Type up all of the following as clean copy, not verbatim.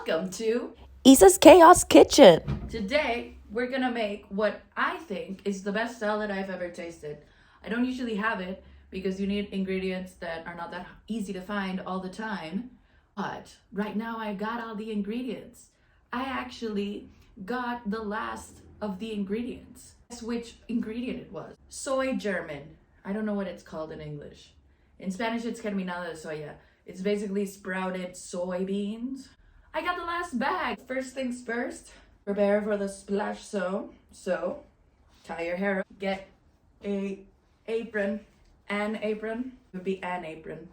Welcome to Isa's Chaos Kitchen. Today we're gonna make what I think is the best salad I've ever tasted. I don't usually have it because you need ingredients that are not that easy to find all the time. But right now I got all the ingredients. I actually got the last of the ingredients. Guess which ingredient it was? Soy German. I don't know what it's called in English. In Spanish it's caminada de soya. It's basically sprouted soybeans. I got the last bag. First things first, prepare for the splash zone. So, tie your hair up. Get an apron. It would be an apron.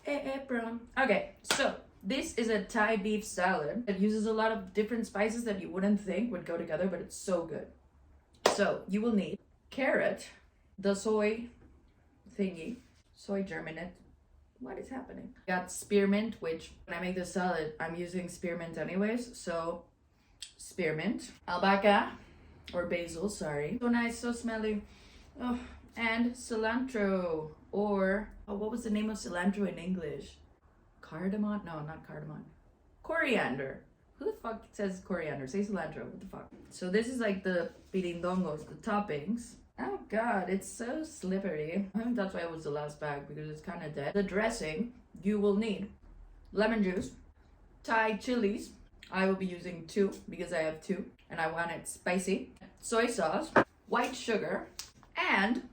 Apron. Okay, so this is a Thai beef salad. It uses a lot of different spices that you wouldn't think would go together, but it's so good. So, you will need carrot, the soy thingy, soy germinate. What is happening? Got spearmint, which when I make this salad, I'm using spearmint anyways. So, spearmint, albahaca, or basil, sorry. So nice, so smelly. Oh, and cilantro, or what was the name of cilantro in English? Cardamom? No, not cardamom. Coriander. Who the fuck says coriander? Say cilantro. What the fuck? So this is like the pirindongos, the toppings. Oh god, it's so slippery. I think that's why it was the last bag, because it's kind of dead. The dressing, you will need lemon juice, Thai chilies. I will be using 2 because I have 2 and I want it spicy. Soy sauce, white sugar, and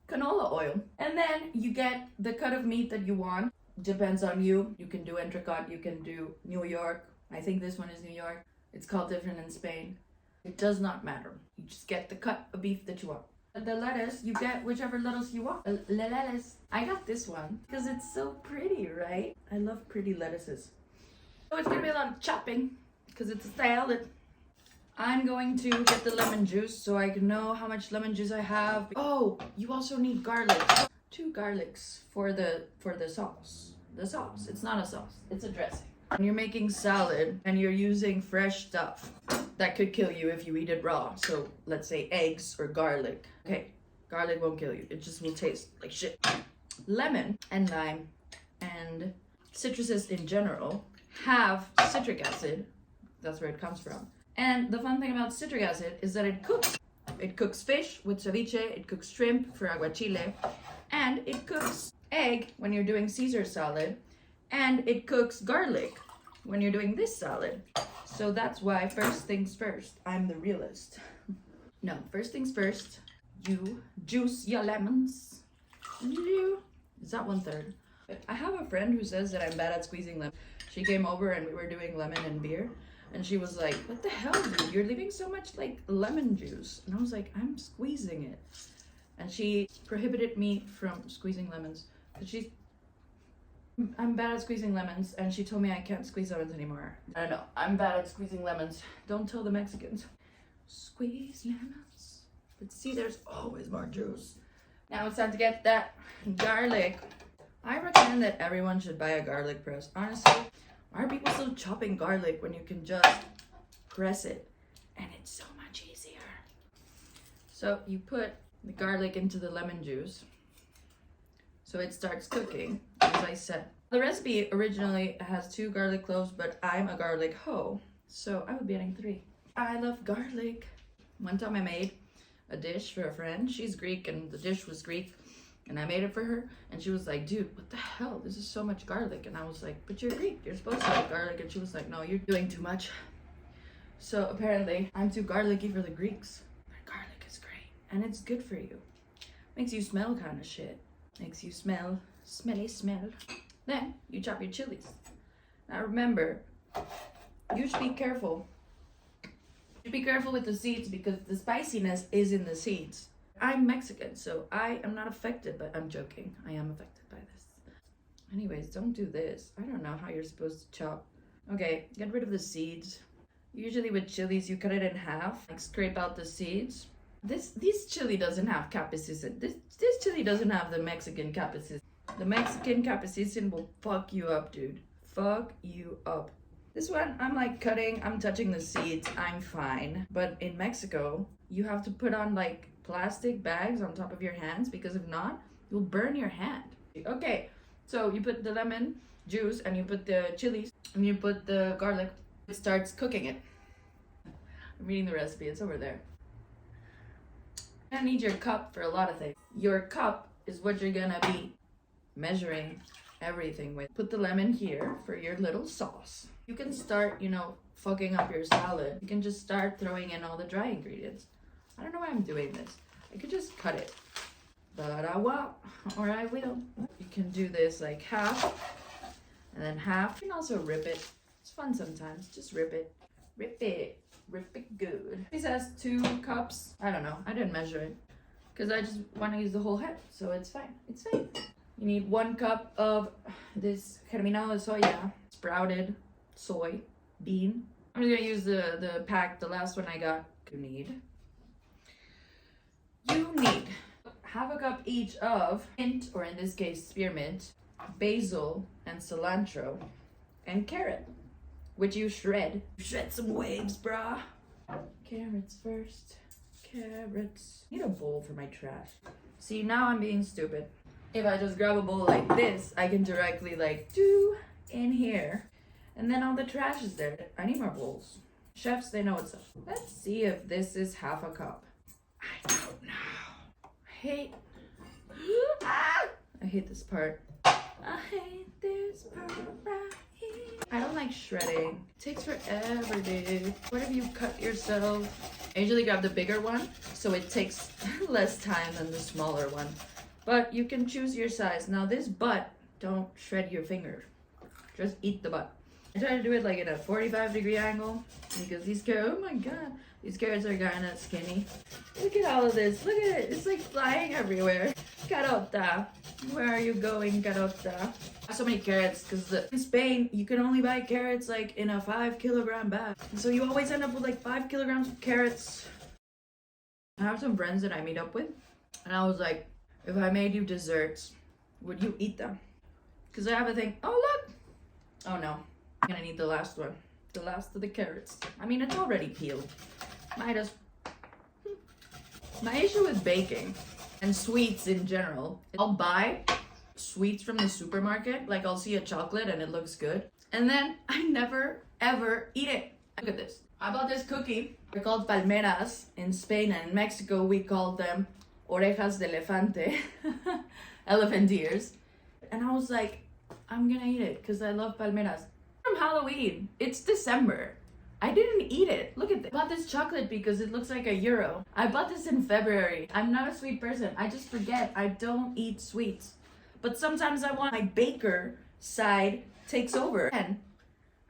canola oil. And then you get the cut of meat that you want. Depends on you. You can do entrecôte, you can do New York. I think this one is New York. It's called different in Spain. It does not matter. You just get the cut of beef that you want. The lettuce, you get whichever lettuce you want. Lettuce. I got this one because it's so pretty, right? I love pretty lettuces. So it's gonna be a lot of chopping because it's a salad. I'm going to get the lemon juice so I can know how much lemon juice I have. Oh, you also need garlic. 2 garlics for the sauce. The sauce. It's not a sauce. It's a dressing. When you're making salad and you're using fresh stuff, that could kill you if you eat it raw. So let's say eggs or garlic. Okay, garlic won't kill you. It just will taste like shit. Lemon and lime and citruses in general have citric acid. That's where it comes from. And the fun thing about citric acid is that it cooks. It cooks fish with ceviche, it cooks shrimp for aguachile, and it cooks egg when you're doing Caesar salad, and it cooks garlic when you're doing this salad. So that's why first things first, I'm the realist. No, first things first, you juice your lemons. Is that 1/3? I have a friend who says that I'm bad at squeezing lemon. She came over and we were doing lemon and beer. And she was like, what the hell, dude? You're leaving so much like lemon juice. And I was like, I'm squeezing it. And she prohibited me from squeezing lemons. I'm bad at squeezing lemons, and she told me I can't squeeze lemons anymore. I don't know. I'm bad at squeezing lemons. Don't tell the Mexicans. Squeeze lemons. But see, there's always more juice. Now it's time to get that garlic. I recommend that everyone should buy a garlic press. Honestly, why are people still chopping garlic when you can just press it? And it's so much easier. So you put the garlic into the lemon juice. So it starts cooking, as I said. The recipe originally has 2 garlic cloves, but I'm a garlic hoe, so I would be adding 3. I love garlic. One time I made a dish for a friend. She's Greek and the dish was Greek, and I made it for her, and she was like, dude, what the hell? This is so much garlic. And I was like, but you're Greek. You're supposed to like garlic. And she was like, no, you're doing too much. So apparently I'm too garlicky for the Greeks. But garlic is great, and it's good for you. Makes you smell kind of shit. Makes you smelly smell. Then you chop your chilies. Now remember, you should be careful. You should be careful with the seeds because the spiciness is in the seeds. I'm Mexican, so I am not affected, but I'm joking. I am affected by this. Anyways, don't do this. I don't know how you're supposed to chop. Okay, get rid of the seeds. Usually with chilies, you cut it in half, like scrape out the seeds. This chili doesn't have capsaicin. This chili doesn't have the Mexican capsaicin. The Mexican capsaicin will fuck you up, dude. Fuck you up. This one, I'm like cutting, I'm touching the seeds, I'm fine. But in Mexico, you have to put on like plastic bags on top of your hands because if not, you'll burn your hand. Okay, so you put the lemon juice and you put the chilies and you put the garlic. It starts cooking it. I'm reading the recipe, it's over there. You're gonna need your cup for a lot of things. Your cup is what you're gonna be measuring everything with. Put the lemon here for your little sauce. You can start, fucking up your salad. You can just start throwing in all the dry ingredients. I don't know why I'm doing this. I could just cut it. But I won't, or I will. You can do this like half, and then half. You can also rip it. It's fun sometimes. Just rip it. Rip it. Rip it good. This has 2 cups. I don't know. I didn't measure it. Because I just want to use the whole head. So it's fine. It's fine. You need 1 cup of this germinado de soya, sprouted soy bean. I'm just going to use the pack, the last one I got. You need half a cup each of mint, or in this case spearmint, basil, and cilantro, and carrot, which you shred. Shred some waves, brah. Carrots first. Carrots. I need a bowl for my trash. See, now I'm being stupid. If I just grab a bowl like this, I can directly do in here. And then all the trash is there. I need more bowls. Chefs, they know what's up. Let's see if this is half a cup. I don't know. I hate this part. I hate this part right here. I don't like shredding. It takes forever, dude. What if you cut yourself? I usually grab the bigger one, so it takes less time than the smaller one. But you can choose your size. Now this butt, don't shred your finger. Just eat the butt. I try to do it in a 45-degree angle because these carrots, oh my god, these carrots are kind of skinny. Look at all of this. Look at it. It's flying everywhere. Carota. Where are you going, carota? I have so many carrots because in Spain, you can only buy carrots in a 5-kilogram bag. So you always end up with 5 kilograms of carrots. I have some friends that I meet up with. And I was like, if I made you desserts, would you eat them? Because I have a thing. Oh, look. Oh, no. I'm going to need the last one. The last of the carrots. I mean, it's already peeled. My issue with baking and sweets in general, I'll buy sweets from the supermarket. I'll see a chocolate and it looks good. And then I never, ever eat it. Look at this. I bought this cookie. They're called palmeras in Spain, and in Mexico we call them orejas de elefante. Elephant ears. And I was like, I'm gonna eat it because I love palmeras. From Halloween. It's December. I didn't eat it. Look at this. I bought this chocolate because it looks like a euro. I bought this in February. I'm not a sweet person. I just forget. I don't eat sweets. But sometimes I want my baker side takes over. And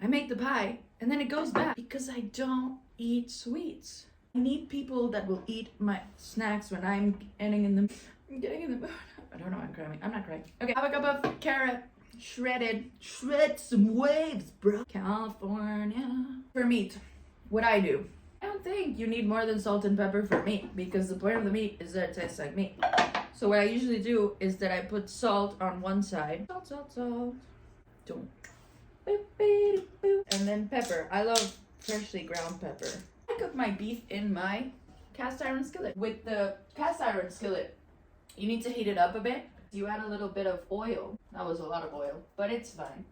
I make the pie and then it goes back because I don't eat sweets. I need people that will eat my snacks when I'm getting in the mood. I don't know, I'm crying. I'm not crying. Okay, have a cup of carrot. Shredded. Shred some waves, bro. California. For meat, what I do, I don't think you need more than salt and pepper for meat because the point of the meat is that it tastes like meat. So what I usually do is that I put salt on one side. Salt, salt, salt. Don't. And then pepper. I love freshly ground pepper. I cook my beef in my cast iron skillet. With the cast iron skillet, you need to heat it up a bit. You add a little bit of oil. That was a lot of oil, but it's fine.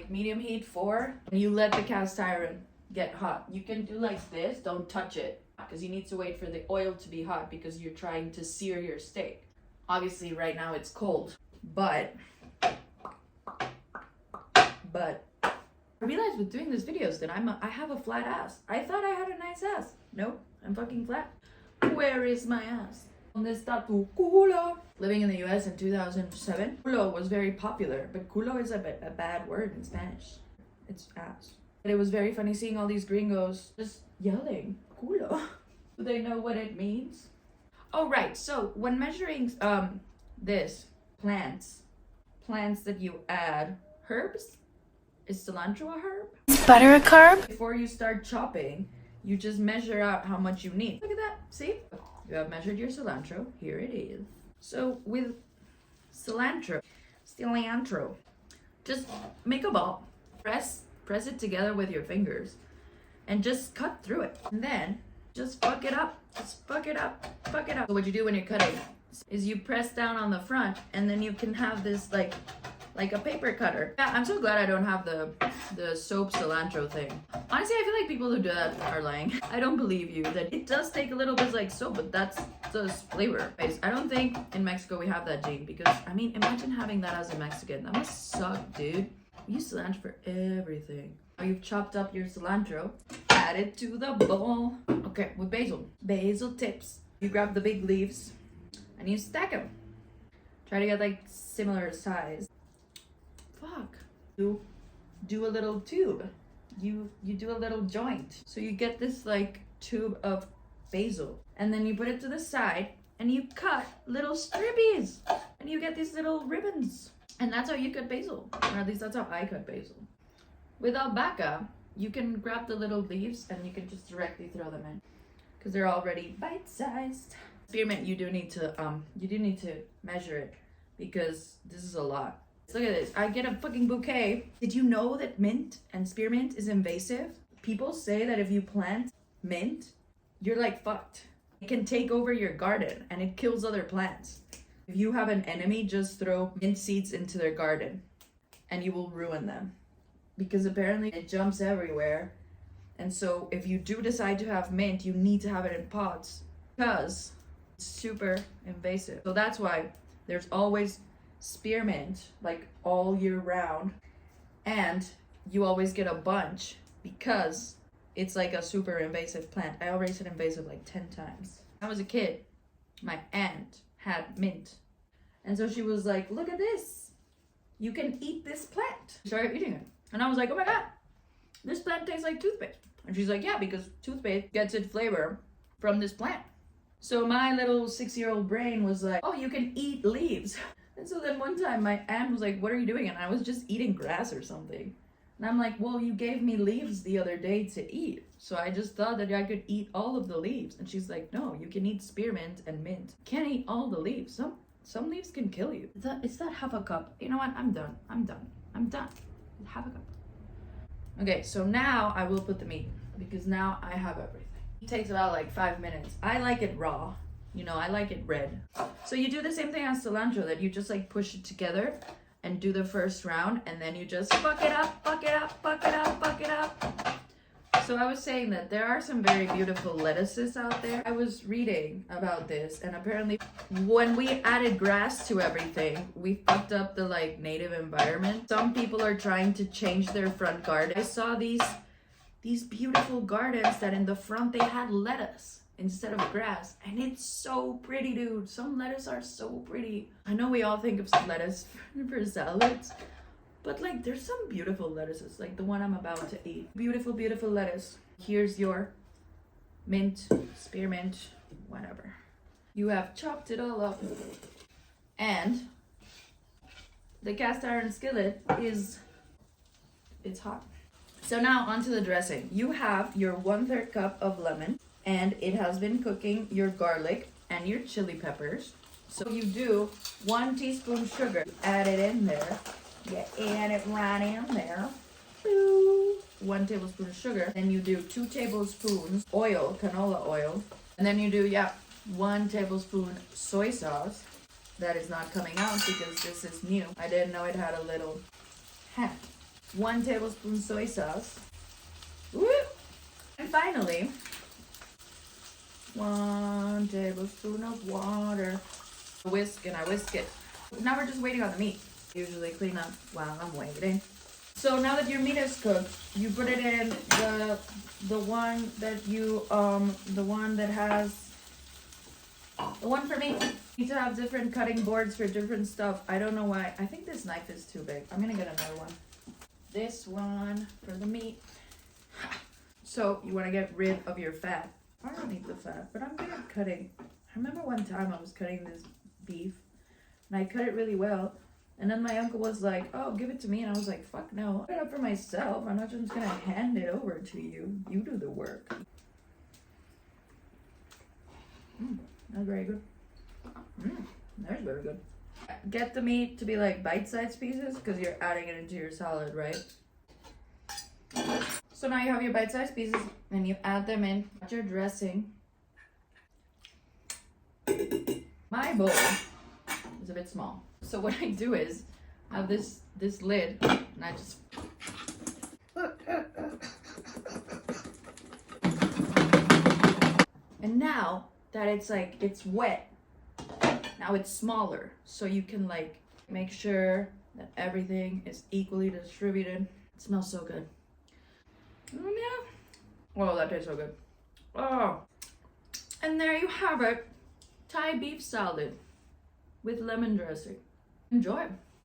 Medium heat 4, and you let the cast iron get hot. You can do this, don't touch it, because you need to wait for the oil to be hot because you're trying to sear your steak. Obviously right now it's cold, but I realized with doing these videos that I have a flat ass. I thought I had a nice ass. Nope, I'm fucking flat. Where is my ass? ¿Dónde está tu culo? Living in the US in 2007, culo was very popular, but culo is a bad word in Spanish. It's ass. But it was very funny seeing all these gringos just yelling, culo. Do they know what it means? Oh, right. So when measuring plants that you add, herbs, is cilantro a herb? Is butter a carb? Before you start chopping, you just measure out how much you need. Look at that. See? You have measured your cilantro. Here it is. So with cilantro, just make a ball. Press it together with your fingers and just cut through it. And then just fuck it up. Just fuck it up. Fuck it up. So what you do when you're cutting is you press down on the front, and then you can have this like like a paper cutter. Yeah, I'm so glad I don't have the soap cilantro thing. Honestly, I feel like people who do that are lying. I don't believe you that it does take a little bit like soap, but that's just flavor based. I don't think in Mexico we have that gene because, I mean, imagine having that as a Mexican. That must suck, dude. We use cilantro for everything. Now you've chopped up your cilantro, add it to the bowl. Okay, with basil. Basil tips. You grab the big leaves and you stack them. Try to get like similar size. Fuck. You do a little tube. You do a little joint. So you get this like tube of basil and then you put it to the side and you cut little strippies and you get these little ribbons. And that's how you cut basil. Or at least that's how I cut basil. With albahaca, you can grab the little leaves and you can just directly throw them in because they're already bite-sized. Spearmint, you do need to measure it because this is a lot. Look at this. I get a fucking bouquet. Did you know that mint and spearmint is invasive? People say that if you plant mint, you're like fucked. It can take over your garden and it kills other plants. If you have an enemy, just throw mint seeds into their garden and you will ruin them. Because apparently it jumps everywhere. And so if you do decide to have mint, you need to have it in pots because it's super invasive. So that's why there's always spearmint like all year round. And you always get a bunch because it's like a super invasive plant. I already said invasive like 10 times. When I was a kid, my aunt had mint. And so she was like, look at this. You can eat this plant. She started eating it. And I was like, oh my God, this plant tastes like toothpaste. And she's like, yeah, because toothpaste gets its flavor from this plant. So my little 6-year-old brain was like, oh, you can eat leaves. And so then one time my aunt was like, what are you doing? And I was just eating grass or something. And I'm like, well, you gave me leaves the other day to eat. So I just thought that I could eat all of the leaves. And she's like, no, you can eat spearmint and mint. You can't eat all the leaves. Some leaves can kill you. It's that half a cup. You know what? I'm done. Half a cup. Okay, so now I will put the meat because now I have everything. It takes about like 5 minutes. I like it raw. You know, I like it red. So you do the same thing as cilantro, that you just like push it together and do the first round and then you just buck it up. So I was saying that there are some very beautiful lettuces out there. I was reading about this and apparently when we added grass to everything, we fucked up the like native environment. Some people are trying to change their front garden. I saw these beautiful gardens that in the front they had lettuce instead of grass. And it's so pretty, dude. Some lettuce are so pretty. I know we all think of lettuce for salads, but like there's some beautiful lettuces, like the one I'm about to eat. Beautiful, beautiful lettuce. Here's your mint, spearmint, whatever. You have chopped it all up. And the cast iron skillet it's hot. So now onto the dressing. You have your 1/3 cup of lemon and it has been cooking your garlic and your chili peppers. So you do 1 teaspoon sugar. Add it in there. You add it right in there. 1 tablespoon of sugar. Then you do 2 tablespoons oil, canola oil. And then you do, 1 tablespoon soy sauce. That is not coming out because this is new. I didn't know it had a little hat. 1 tablespoon soy sauce. Woo! And finally, 1 tablespoon of water. Whisk and I whisk it. Now we're just waiting on the meat. Usually clean up while I'm waiting. So now that your meat is cooked, you put it in the one for me. You need to have different cutting boards for different stuff. I don't know why. I think this knife is too big. I'm gonna get another one. This one for the meat. So you want to get rid of your fat. I don't need the fat, but I'm good at cutting. I remember one time I was cutting this beef and I cut it really well. And then my uncle was like, oh, give it to me. And I was like, fuck no. I cut it up for myself. I'm not just going to hand it over to you. You do the work. That's very good. That's very good. Get the meat to be like bite-sized pieces because you're adding it into your salad, right? So now you have your bite-sized pieces and you add them in. Add your dressing. My bowl is a bit small. So what I do is I have this this lid and I just and now that it's wet, now it's smaller, so you can like make sure that everything is equally distributed. It smells so good. Yeah. Oh, that tastes so good. Oh, and there you have it, Thai beef salad with lemon dressing. Enjoy.